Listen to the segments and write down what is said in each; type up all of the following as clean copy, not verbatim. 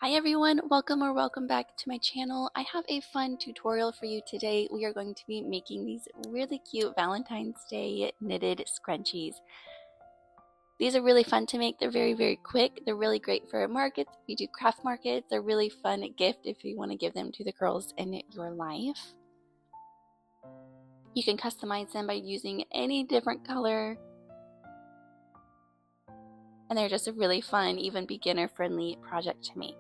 Hi everyone, welcome back to my channel. I have a fun tutorial for you today. We are going to be making these really cute Valentine's Day knitted scrunchies. These are really fun to make. They're very quick. They're really great for markets. If you do craft markets, they're really fun gift if you want to give them to the girls in your life. You can customize them by using any different color. And they're just a really fun, even beginner friendly project to make.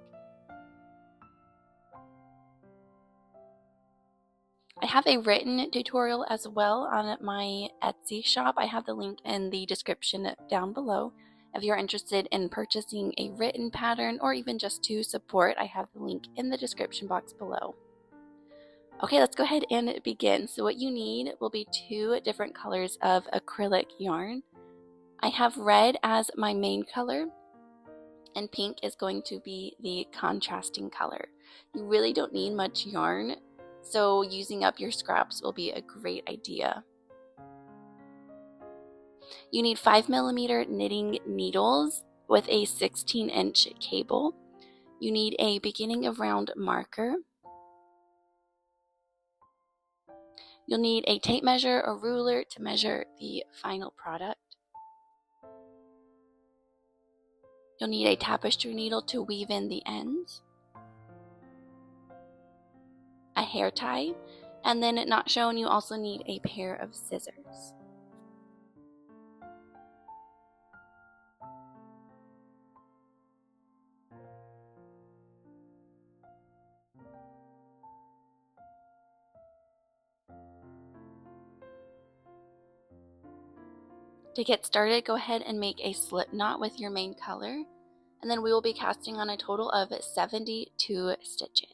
I have a written tutorial as well on my Etsy shop. I have the link in the description down below. If you're interested in purchasing a written pattern or even just to support, I have the link in the description box below. Okay, let's go ahead and begin. So what you need will be 2 different colors of acrylic yarn. I have red as my main color, and pink is going to be the contrasting color. You really don't need much yarn, so using up your scraps will be a great idea. You need 5mm knitting needles with a 16-inch cable. You need a beginning of round marker. You'll need a tape measure or ruler to measure the final product. You'll need a tapestry needle to weave in the ends, a hair tie, and then not shown, you also need a pair of scissors. To get started, go ahead and make a slip knot with your main color, and then we will be casting on a total of 72 stitches.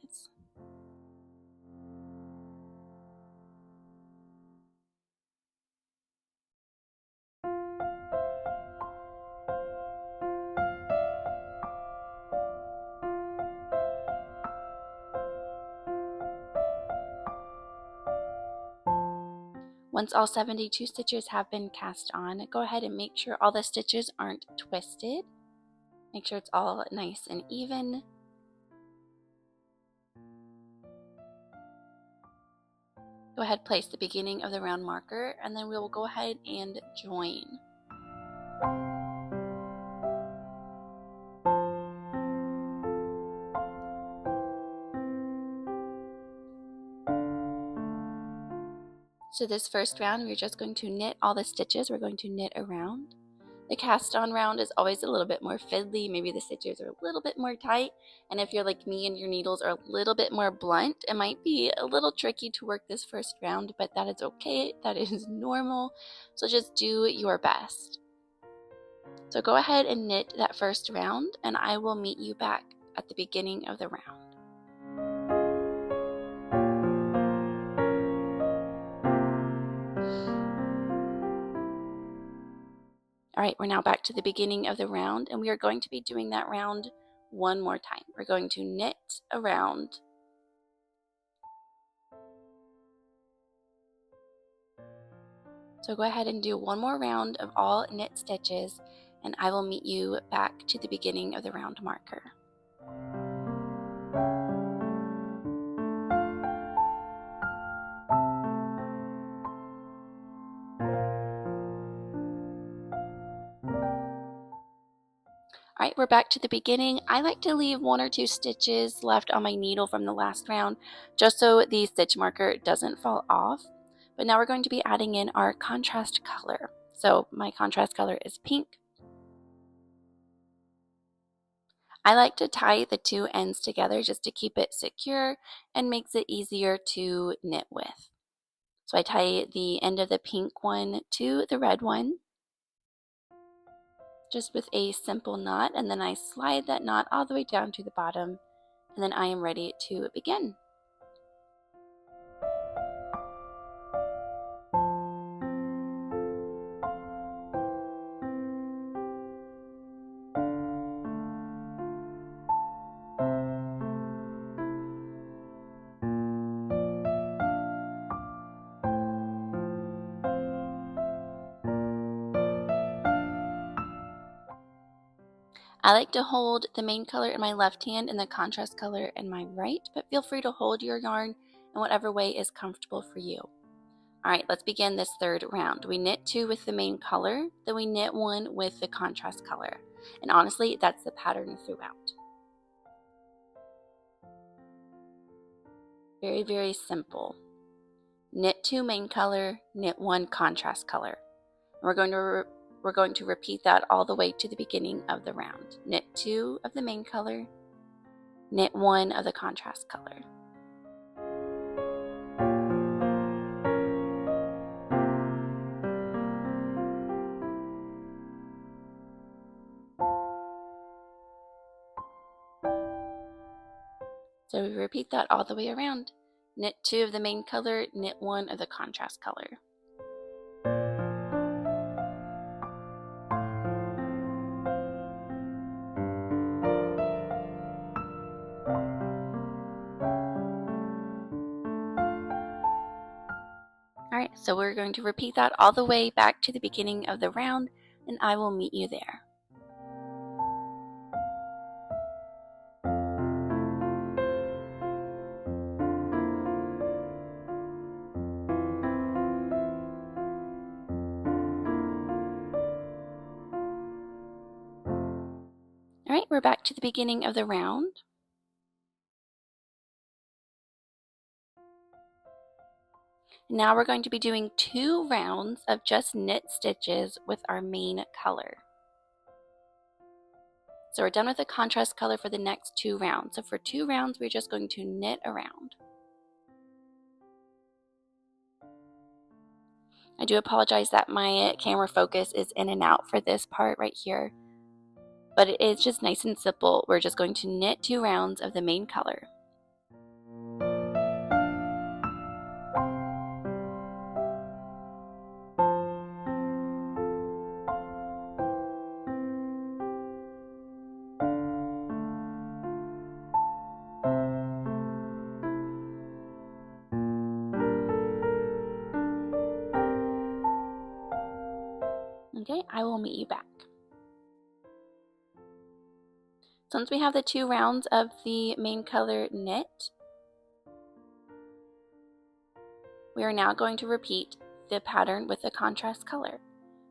Once all 72 stitches have been cast on, go ahead and make sure all the stitches aren't twisted. Make sure it's all nice and even. Go ahead, place the beginning of the round marker, and then we will go ahead and join. So this first round, we're just going to knit all the stitches. We're going to knit around. The cast on round is always a little bit more fiddly. Maybe the stitches are a little bit more tight. And if you're like me and your needles are a little bit more blunt, it might be a little tricky to work this first round, but that is okay. That is normal. So just do your best. So go ahead and knit that first round, and I will meet you back at the beginning of the round. All right, we're now back to the beginning of the round, and we are going to be doing that round one more time. We're going to knit around. So go ahead and do one more round of all knit stitches, and I will meet you back to the beginning of the round marker. Alright, we're back to the beginning. I like to leave 1 or 2 stitches left on my needle from the last round, just so the stitch marker doesn't fall off. But now we're going to be adding in our contrast color. So my contrast color is pink. I like to tie the 2 ends together just to keep it secure and makes it easier to knit with. So I tie the end of the pink one to the red one, just with a simple knot, and then I slide that knot all the way down to the bottom, and then I am ready to begin. I like to hold the main color in my left hand and the contrast color in my right, but feel free to hold your yarn in whatever way is comfortable for you. Alright, let's begin this third round. We knit 2 with the main color, then we knit 1 with the contrast color. And honestly, that's the pattern throughout. Very, very simple. Knit 2 main color, knit 1 contrast color. We're going to repeat that all the way to the beginning of the round. Knit 2 of the main color, knit 1 of the contrast color. So we repeat that all the way around. Knit 2 of the main color, knit 1 of the contrast color. Alright, so we're going to repeat that all the way back to the beginning of the round, and I will meet you there. Alright, we're back to the beginning of the round. Now we're going to be doing 2 rounds of just knit stitches with our main color. So we're done with the contrast color for the next 2 rounds. So for 2 rounds, we're just going to knit around. I do apologize that my camera focus is in and out for this part right here, but it is just nice and simple. We're just going to knit 2 rounds of the main color. Okay, I will meet you back. Since we have the 2 rounds of the main color knit, we are now going to repeat the pattern with the contrast color.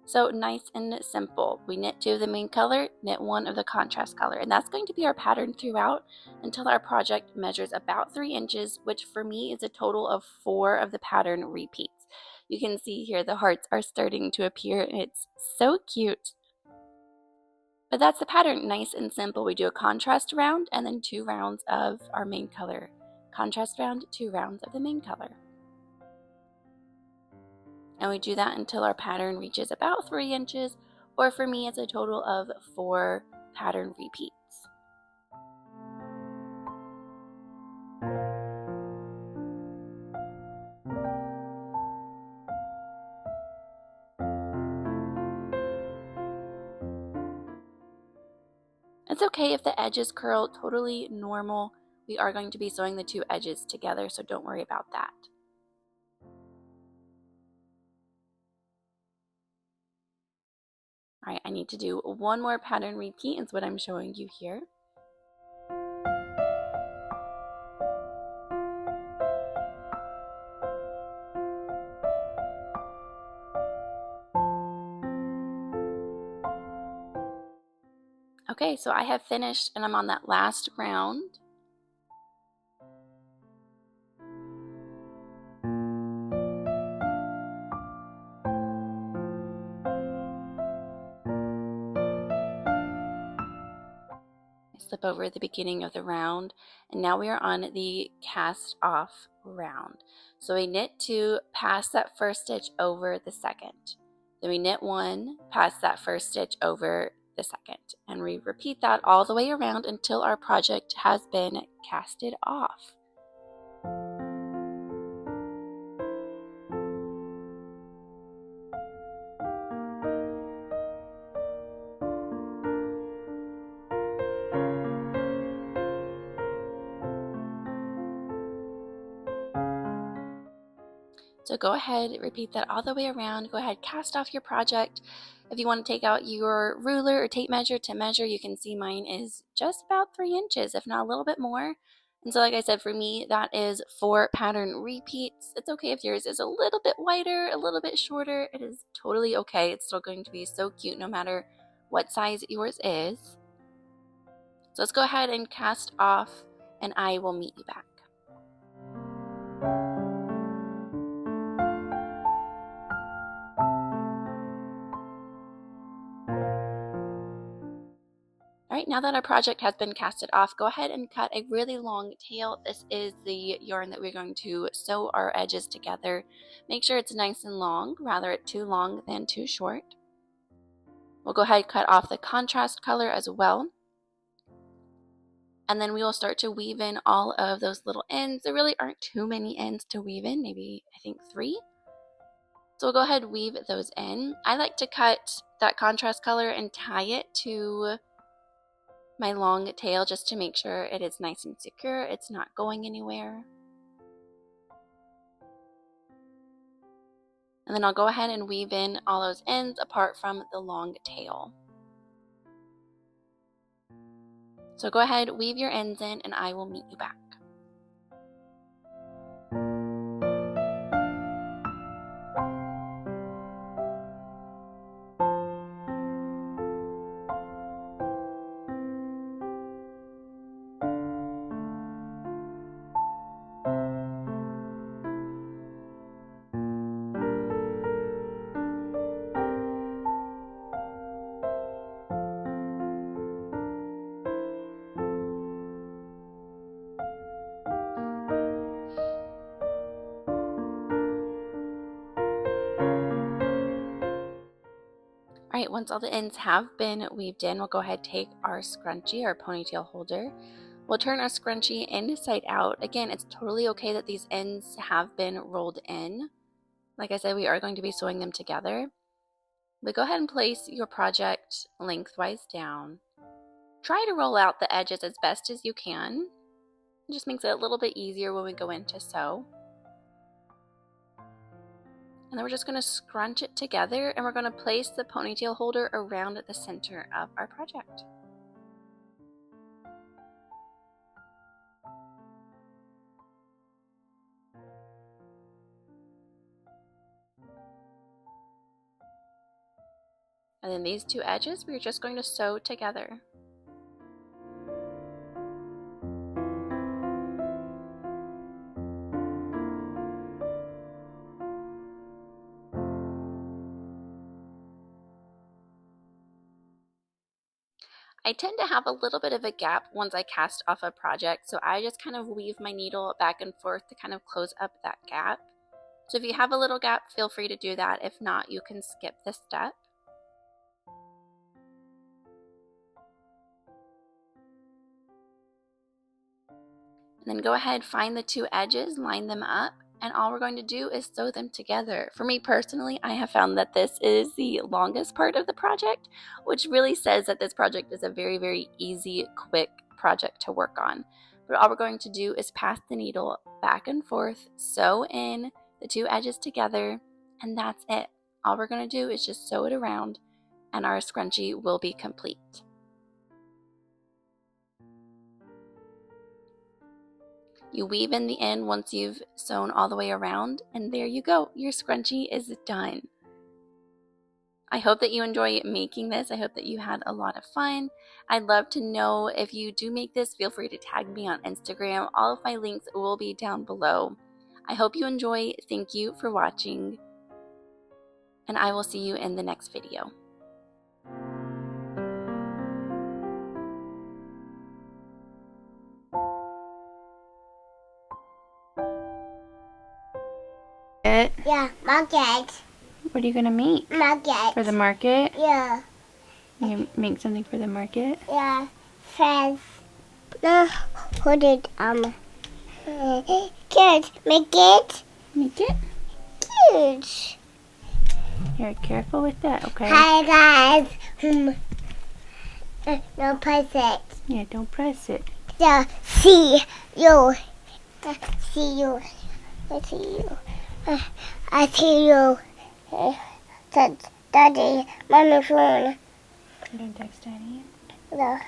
So nice and simple. We knit 2 of the main color, knit 1 of the contrast color, and that's going to be our pattern throughout until our project measures about 3 inches, which for me is a total of 4 of the pattern repeats. You can see here the hearts are starting to appear, and it's so cute. But that's the pattern, nice and simple. We do a contrast round and then 2 rounds of our main color. Contrast round, 2 rounds of the main color. And we do that until our pattern reaches about 3 inches, or for me it's a total of 4 pattern repeats. It's okay if the edges curl, totally normal. We are going to be sewing the 2 edges together, so don't worry about that. Alright, I need to do 1 more pattern repeat, is what I'm showing you here. Okay, so I have finished and I'm on that last round. Slip over the beginning of the round, and now we are on the cast off round. So we knit 2, pass that first stitch over the second. Then we knit 1, pass that first stitch over the second, and we repeat that all the way around until our project has been casted off. So go ahead, repeat that all the way around. Go ahead, cast off your project. If you want to take out your ruler or tape measure to measure, you can see mine is just about 3 inches, if not a little bit more. And so like I said, for me, that is 4 pattern repeats. It's okay if yours is a little bit wider, a little bit shorter. It is totally okay. It's still going to be so cute no matter what size yours is. So let's go ahead and cast off, and I will meet you back. Alright, now that our project has been casted off, go ahead and cut a really long tail. This is the yarn that we're going to sew our edges together. Make sure it's nice and long, rather it too long than too short. We'll go ahead and cut off the contrast color as well. And then we will start to weave in all of those little ends. There really aren't too many ends to weave in, maybe I think 3. So we'll go ahead and weave those in. I like to cut that contrast color and tie it to my long tail just to make sure it is nice and secure, it's not going anywhere. And then I'll go ahead and weave in all those ends apart from the long tail. So go ahead, weave your ends in, and I will meet you back. Alright, once all the ends have been weaved in, we'll go ahead and take our scrunchie, our ponytail holder. We'll turn our scrunchie inside out. Again, it's totally okay that these ends have been rolled in. Like I said, we are going to be sewing them together. But go ahead and place your project lengthwise down. Try to roll out the edges as best as you can. It just makes it a little bit easier when we go in to sew. And then we're just going to scrunch it together, and we're going to place the ponytail holder around the center of our project. And then these 2 edges, we're just going to sew together. I tend to have a little bit of a gap once I cast off a project, so I just kind of weave my needle back and forth to kind of close up that gap. So if you have a little gap, feel free to do that. If not, you can skip this step. And then go ahead, find the 2 edges, line them up, and all we're going to do is sew them together. For me personally, I have found that this is the longest part of the project, which really says that this project is a very, very easy, quick project to work on. But all we're going to do is pass the needle back and forth, sew in the 2 edges together, and that's it. All we're going to do is just sew it around, and our scrunchie will be complete. You weave in the end once you've sewn all the way around, and there you go. Your scrunchie is done. I hope that you enjoy making this. I hope that you had a lot of fun. I'd love to know if you do make this. Feel free to tag me on Instagram. All of my links will be down below. I hope you enjoy. Thank you for watching, and I will see you in the next video. Yeah, market. What are you gonna make? Market. For the market? Yeah. You gonna make something for the market? Yeah. Friends. No, hold it. Cute. Make it. Make it? Cute. You're careful with that, okay? Hi guys. No press it. Yeah, don't press it. Yeah. See you. See you. See you. I see you. Said Daddy, Mommy phone. You don't text Daddy? No.